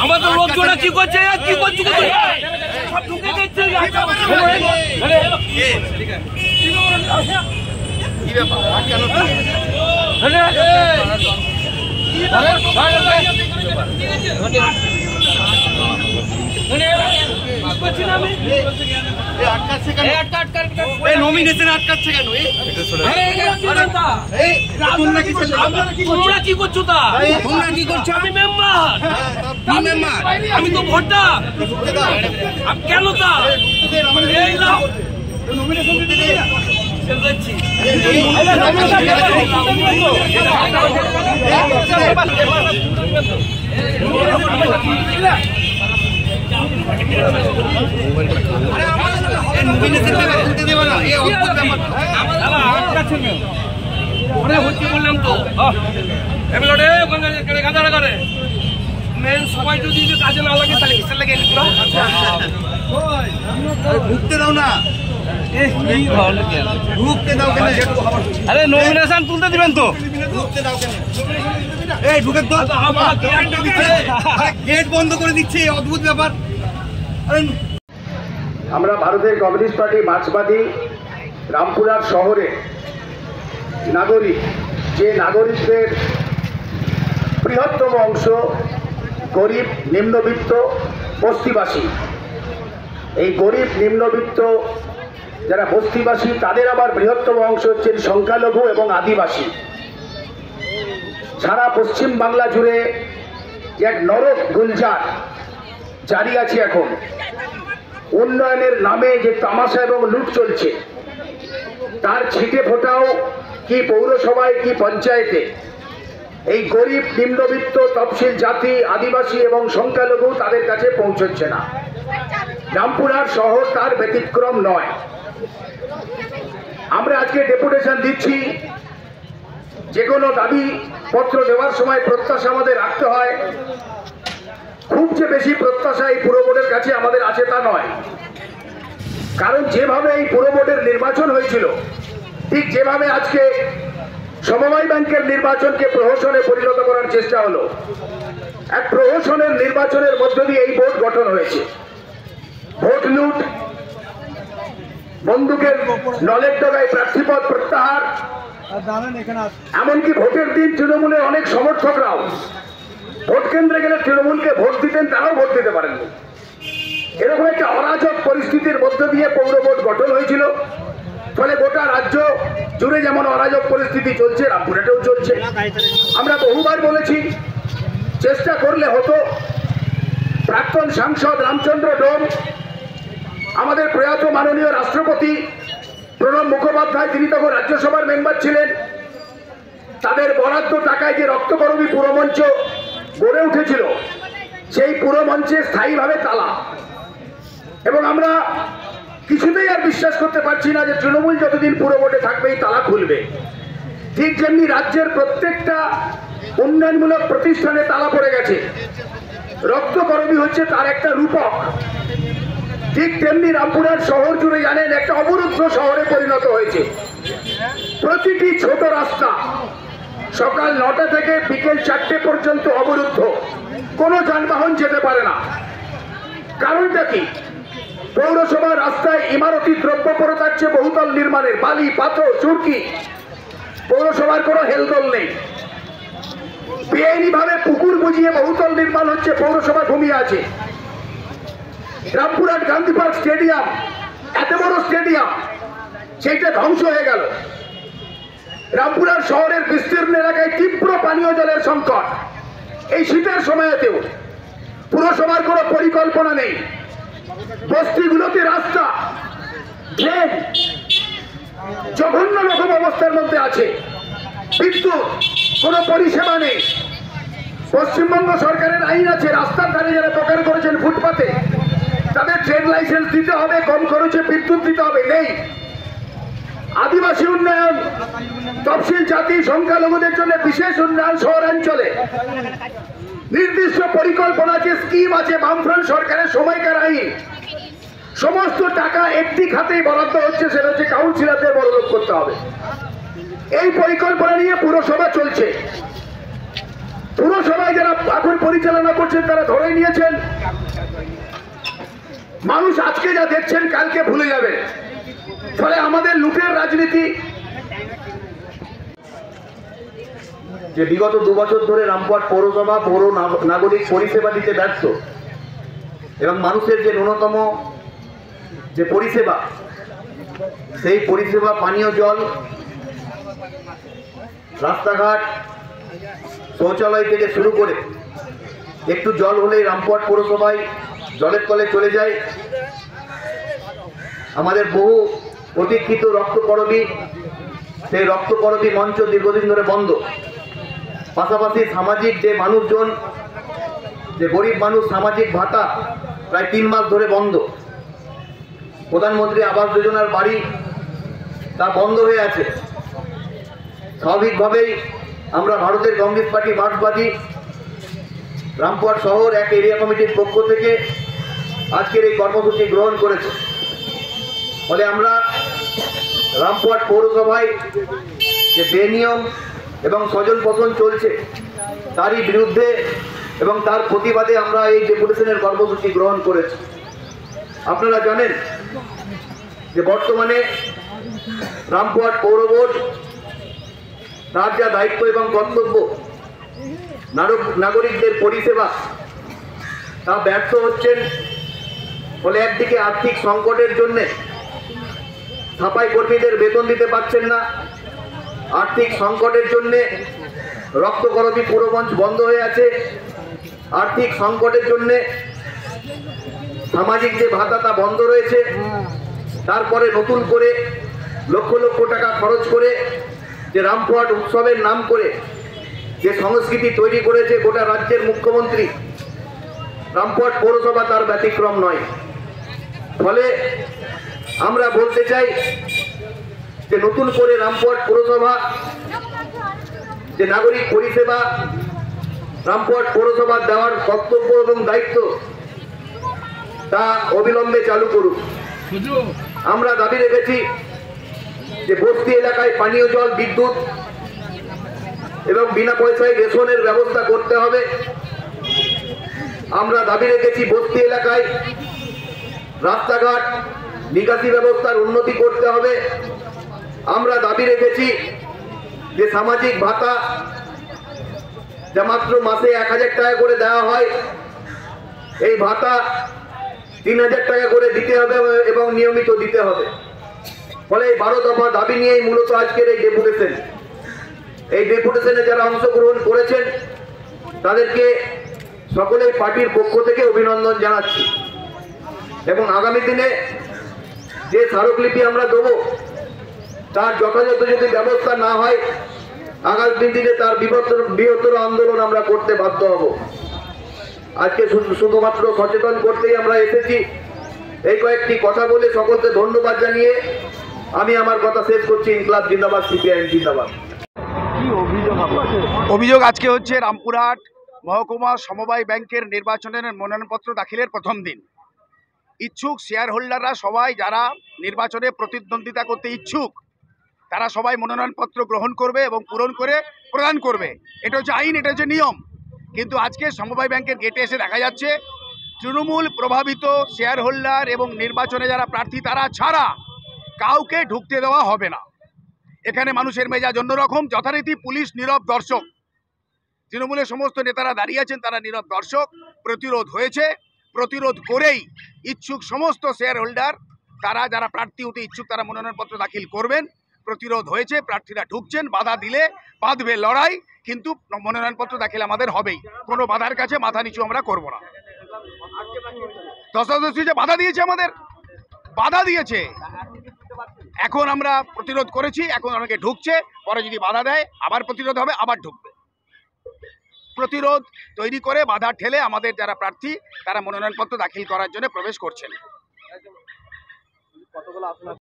আমাদের লোকজনরা কি করছে কি করছে সব ঢুকে দিচ্ছে কি ব্যাপার কেন নমিনেশন আটকাচ্ছে কেন? তোমরা কি করছো? তা তোমরা কি করছো? আমি মেম্বার, আমি তো ভোটার। কেন তা বললাম তো গাঁদারা করে মেন সবাই যদি কাজে না লাগে তাহলে কিসের লাগে ঢুকতে দাও না, ঢুকতে দাও কেন? আরে নমিনেশন তুলতে দিবেন তো, ঢুকতে দাও কেন? এই ঢুকে তো গেট বন্ধ করে দিচ্ছে, অদ্ভুত ব্যাপার। আমরা ভারতের কমিউনিস্ট পার্টি মার্ক্সবাদী রামপুরহাট শহরে নাগরিক, যে নাগরিকদের বৃহত্তম অংশ গরিব নিম্নবিত্ত বস্তিবাসী। এই গরিব নিম্নবিত্ত যারা বস্তিবাসী তাদের আবার বৃহত্তম অংশ হচ্ছে সংখ্যালঘু এবং আদিবাসী। সারা পশ্চিম বাংলা জুড়ে এক নরক গুলজার জারি আছে। এখন উন্নয়নের নামে যে তামাশা এবং লুট চলছে তার ছিটে ফোটাও কি পৌরসভায় কি পঞ্চায়েতে এই গরিব নিম্নবিত্ত তফসিল জাতি আদিবাসী এবং সংখ্যালঘু তাদের কাছে পৌঁছচ্ছে না। রামপুরহাট শহর তার ব্যতিক্রম নয়। আমরা আজকে ডেপুটেশন দিচ্ছি, যে কোনো দাবি পত্র দেওয়ার সময় প্রত্যাশা আমাদের রাখতে হয়। খুব যে বেশি প্রত্যাশা এই পুর বোর্ডের কাছে আমাদের আছে তা নয়, কারণ যেভাবে এই পুর বোর্ডের নির্বাচন হয়েছিল ঠিক যেভাবে আজকে সমবায় ব্যাংকের নির্বাচনকে প্রহসনে পরিণত করার চেষ্টা হলো, এক প্রহসনের নির্বাচনের মধ্য দিয়ে এই বোর্ড গঠন হয়েছে। ভোট লুট, বন্দুকের নলের ডগায় প্রার্থীপদ প্রত্যাহার, এমনকি ভোটের দিন তৃণমূলের অনেক সমর্থকরাও ভোট কেন্দ্রে গেলে তৃণমূলকে ভোট দিতেন, তারাও ভোট দিতে পারেননি। এরকম একটা অরাজক পরিস্থিতির মধ্য দিয়ে পৌর বোর্ড গঠন হয়েছিল। ফলে গোটা রাজ্য জুড়ে যেমন অরাজক পরিস্থিতি চলছে, রামপুরহাটেও চলছে। আমরা বহুবার বলেছি, চেষ্টা করলে হতো। প্রাক্তন সাংসদ রামচন্দ্র ডোম, আমাদের প্রয়াত মাননীয় রাষ্ট্রপতি প্রণব মুখোপাধ্যায়, তিনি তখন রাজ্যসভার মেম্বার ছিলেন, তাদের বরাদ্দ টাকায় যে রক্তকরবী পুরমঞ্চ গড়ে উঠেছিল সেই পুরমঞ্চে স্থায়ীভাবে তালা। এবং আমরা কিছুতেই আর বিশ্বাস করতে পারছি না যে তৃণমূল যতদিন পুর বোর্ডে থাকবে এই তালা খুলবে। ঠিক যেমনি রাজ্যের প্রত্যেকটা উন্নয়নমূলক প্রতিষ্ঠানে তালা পড়ে গেছে, রক্তকরবী হচ্ছে তার একটা রূপক। ঠিক তেমনি রামপুরহাট শহর জুড়ে জানেন একটা অবরুদ্ধ শহরে পরিণত হয়েছে। প্রতিটি ছোট রাস্তা সকাল 9টা থেকে বিকেল 4টে পর্যন্ত অবরুদ্ধ, কোনো যানবাহন যেতে পারে না। কারণটা কি? পৌরসভার রাস্তায় ইমারতি দ্রব্য পড়ে থাকছে বহুতল নির্মাণের, বালি পাথর চুরকি, পৌরসভার কোনো হেলদোল নেই। বেআইনি ভাবে পুকুর বুঝিয়ে বহুতল নির্মাণ হচ্ছে, পৌরসভা ঘুমিয়ে আছে। রামপুরহাট গান্ধী পার্ক স্টেডিয়াম, এত বড় স্টেডিয়াম, সেইটা ধ্বংস হয়ে গেল। রামপুরহাট শহরের বিস্তীর্ণ এলাকায় তীব্র পানীয় জলের সংকট। এই শীতের সময়তেও পুরসভার কোনো পরিকল্পনা নেই। বস্তিগুলোতে রাস্তা, ড্রেন জঘন্য রকম অবস্থার মধ্যে আছে। বিদ্যুৎ কোনো পরিষেবা নেই। পশ্চিমবঙ্গ সরকারের আইন আছে, রাস্তার ধারে যারা দোকান করেছেন ফুটপাতে তাদের ট্রেড লাইসেন্স দিতে হবে, কম খরচে বিদ্যুৎ দিতে হবে, নেই। আদিবাসী উন্নয়ন, তফসিল জাতি সংখ্যালঘুদের জন্য বিশেষ উন্নয়ন শহরাঞ্চলে নির্দিষ্ট পরিকল্পনা আছে, স্কিম আছে, বামফ্রন্ট সরকারের সময়কার আইন। সমস্ত টাকা একটি খাতেই বরাদ্দ হচ্ছে, সেটা হচ্ছে কাউন্সিলরদের বড়লোক করতে হবে। এই পরিকল্পনা নিয়ে পুরসভা চলছে। পুরসভায় যারা এখন পরিচালনা করছেন তারা ধরে নিয়েছেন মানুষ আজকে যা দেখছেন কালকে ভুলে যাবে। ফলে আমাদের লুটের রাজনীতি, যে বিগত 2 বছর ধরে রামপুরহাট পৌরসভা পৌর নাগরিক পরিষেবা দিতে ব্যর্থ এবং মানুষের যে ন্যূনতম যে পরিষেবা, সেই পরিষেবা পানীয় জল, রাস্তাঘাট, শৌচালয় থেকে শুরু করে একটু জল হলেই রামপুরহাট পৌরসভায় জলের তলে চলে যায়। আমাদের বহু প্রতীক্ষিত রক্তকরবী, সেই রক্তকরবী মঞ্চ দীর্ঘদিন ধরে বন্ধ। পাশাপাশি সামাজিক যে মানুষজন, যে গরিব মানুষ, সামাজিক ভাতা প্রায় 3 মাস ধরে বন্ধ। প্রধানমন্ত্রী আবাস যোজনার বাড়ি তা বন্ধ হয়ে আছে। স্বাভাবিকভাবেই আমরা ভারতের কমিউনিস্ট পার্টি মার্ক্সবাদী রামপুরহাট শহর এক এরিয়া কমিটির পক্ষ থেকে আজকের এই কর্মসূচি গ্রহণ করেছে। ফলে আমরা রামপুরহাট পৌরসভায় যে বেনিয়ম এবং স্বজন পোষণ চলছে তারই বিরুদ্ধে এবং তার প্রতিবাদে আমরা এই ডেপুটেশনের কর্মসূচি গ্রহণ করেছি। আপনারা জানেন যে বর্তমানে রামপুরহাট পৌর বোর্ড তার যা দায়িত্ব এবং কর্তব্য, নাগরিকদের পরিষেবা, তা ব্যর্থ হচ্ছেন। ফলে একদিকে আর্থিক সংকটের জন্যে সাফাই কর্মীদের বেতন দিতে পারছেন না, আর্থিক সংকটের জন্যে রক্তকরবী পুরমঞ্চ বন্ধ হয়ে আছে, আর্থিক সংকটের জন্যে সামাজিক যে ভাতা তা বন্ধ রয়েছে। তারপরে নতুন করে লক্ষ লক্ষ টাকা খরচ করে যে রামপুরহাট উৎসবের নাম করে যে সংস্কৃতি তৈরি করেছে গোটা রাজ্যের মুখ্যমন্ত্রী, রামপুরহাট পৌরসভা তার ব্যতিক্রম নয়। ফলে আমরা বলতে চাই যে নতুন করে রামপুরহাট পৌরসভা যে নাগরিক পরিষেবা রামপুরহাট পৌরসভা দেওয়ার কর্তব্য এবং দায়িত্ব তা অবিলম্বে চালু করুক। আমরা দাবি রেখেছি যে বস্তি এলাকায় পানীয় জল, বিদ্যুৎ এবং বিনা পয়সায় রেশনের ব্যবস্থা করতে হবে। আমরা দাবি রেখেছি বস্তি এলাকায় রাস্তাঘাট, নিকাশি ব্যবস্থার উন্নতি করতে হবে। আমরা দাবি রেখেছি যে সামাজিক ভাতা যা মাত্র মাসে 1000 টাকা করে দেওয়া হয়, এই ভাতা 3000 টাকা করে দিতে হবে এবং নিয়মিত দিতে হবে। ফলে এই 12 দফা দাবি নিয়েই মূলত আজকের এই ডেপুটেশন। এই ডেপুটেশনে যারা অংশগ্রহণ করেছেন তাদেরকে সকলেই পার্টির পক্ষ থেকে অভিনন্দন জানাচ্ছি এবং আগামী দিনে যে স্মারকলিপি আমরা দেবো তার যথাযথ যদি ব্যবস্থা না হয় আগামী দিনে তার বৃহত্তর আন্দোলন আমরা করতে বাধ্য হব। আজকে শুধুমাত্র সচেতন করতেই আমরা এসেছি। এই কয়েকটি কথা বলে সকলকে ধন্যবাদ জানিয়ে আমি আমার কথা শেষ করছি। ইনকলাব জিন্দাবাদ, সিপিআইএম জিন্দাবাদ। অভিযোগ আজকে হচ্ছে রামপুরহাট মহকুমা সমবায় ব্যাংকের নির্বাচনের মনোনয়নপত্র দাখিলের প্রথম দিন। ইচ্ছুক শেয়ার হোল্ডাররা সবাই যারা নির্বাচনে প্রতিদ্বন্দ্বিতা করতে ইচ্ছুক তারা সবাই মনোনয়নপত্র গ্রহণ করবে এবং পূরণ করে প্রদান করবে। এটা হচ্ছে আইন, এটা হচ্ছে নিয়ম। কিন্তু আজকে সমবায় ব্যাংকের গেটে এসে দেখা যাচ্ছে তৃণমূল প্রভাবিত শেয়ার হোল্ডার এবং নির্বাচনে যারা প্রার্থী তারা ছাড়া কাউকে ঢুকতে দেওয়া হবে না। এখানে মানুষের মেজাজ অন্যরকম। যথারীতি পুলিশ নীরব দর্শক, তৃণমূলের সমস্ত নেতারা দাঁড়িয়ে আছেন, তারা নীরব দর্শক। প্রতিরোধ হয়েছে, প্রতিরোধ করেই ইচ্ছুক সমস্ত শেয়ার হোল্ডার তারা যারা প্রার্থী হতে ইচ্ছুক তারা মনোনয়নপত্র দাখিল করবেন। প্রতিরোধ হয়েছে, প্রার্থীরা ঢুকছেন, বাধা দিলে বাঁধবে লড়াই, কিন্তু মনোনয়নপত্র দাখিল আমাদের হবেই। কোনো বাধার কাছে মাথা নিচু আমরা করব না। দশাদশি যে বাধা দিয়েছে, আমাদের বাধা দিয়েছে, এখন আমরা প্রতিরোধ করেছি, এখন অনেকে ঢুকছে, পরে যদি বাধা দেয় আবার প্রতিরোধ হবে, আবার ঢুকবে। প্রতিরোধ তৈরি করে বাধা ঠেলে আমাদের যারা প্রার্থী তারা মনোনয়নপত্র দাখিল করার জন্য প্রবেশ করছেন।